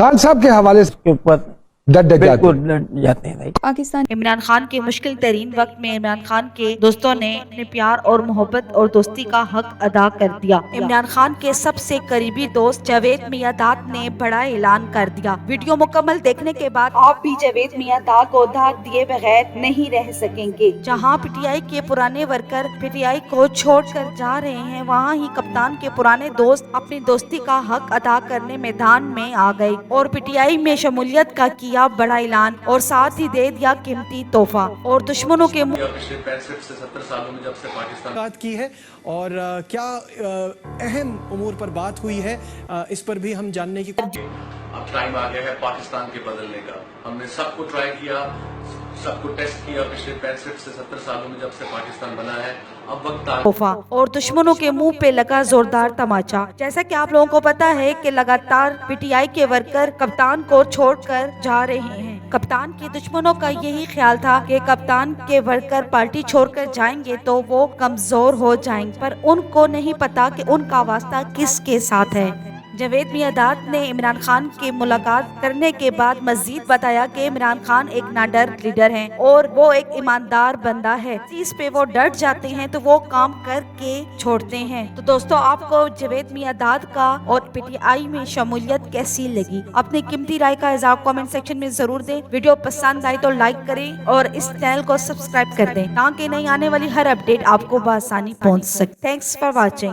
खान साहब के हवाले से के ऊपर डट डट जाते बिल्कुल लड़ जाते हैं भाई। पाकिस्तान इमरान खान के मुश्किल तरीन वक्त में इमरान खान के दोस्तों ने अपने प्यार और मोहब्बत और दोस्ती का हक अदा कर दिया। इमरान खान के सबसे करीबी दोस्त जावेद मियांदाद ने बड़ा ऐलान कर दिया। वीडियो मुकम्मल देखने के बाद आप भी जावेद मियांदाद को दाद दिए बगैर नहीं रह सकेंगे। जहां पीटीआई के पुराने वर्कर पीटीआई को छोड़कर जा रहे हैं, वहां ही कप्तान के पुराने दोस्त अपनी दोस्ती का हक अदा करने मैदान में आ गए और पीटीआई में शमूलियत का किया बड़ा ऐलान और साथ ही दे दिया कीमती तोहफा। और दुश्मनों के पिछले 65 से 70 सालों में जब से पाकिस्तान बात की है और क्या अहम उमूर पर बात हुई है, इस पर भी हम जानने की अब टाइम आ गया है पाकिस्तान के बदलने का। हमने सबको ट्राई किया, सबको टेस्ट किया पिछले 65 से 70 सालों में जब से पाकिस्तान बना है। अब वक्त आ तोहफा और दुश्मनों के मुंह पे लगा जोरदार तमाचा। जैसा कि आप लोगों को पता है कि लगातार पीटीआई के वर्कर कप्तान को छोड़कर जा रहे हैं। कप्तान के दुश्मनों का यही ख्याल था कि कप्तान के वर्कर पार्टी छोड़कर जाएंगे तो वो कमजोर हो जाएंगे, पर उनको नहीं पता कि उनका वास्ता किसके साथ है। जावेद मियांदाद ने इमरान खान की मुलाकात करने के बाद मजीद बताया कि इमरान खान एक नाडर लीडर हैं और वो एक ईमानदार बंदा है। चीज पे वो डट जाते हैं तो वो काम करके छोड़ते हैं। तो दोस्तों, आपको जावेद मियांदाद का और पीटीआई में शमूलियत कैसी लगी? अपनी कीमती राय का इज़हार कमेंट सेक्शन में जरूर दें। वीडियो पसंद आई तो लाइक करें और इस चैनल को सब्सक्राइब कर दें ताकि नई आने वाली हर अपडेट आपको बआसानी पहुंच सके। Thanks for watching.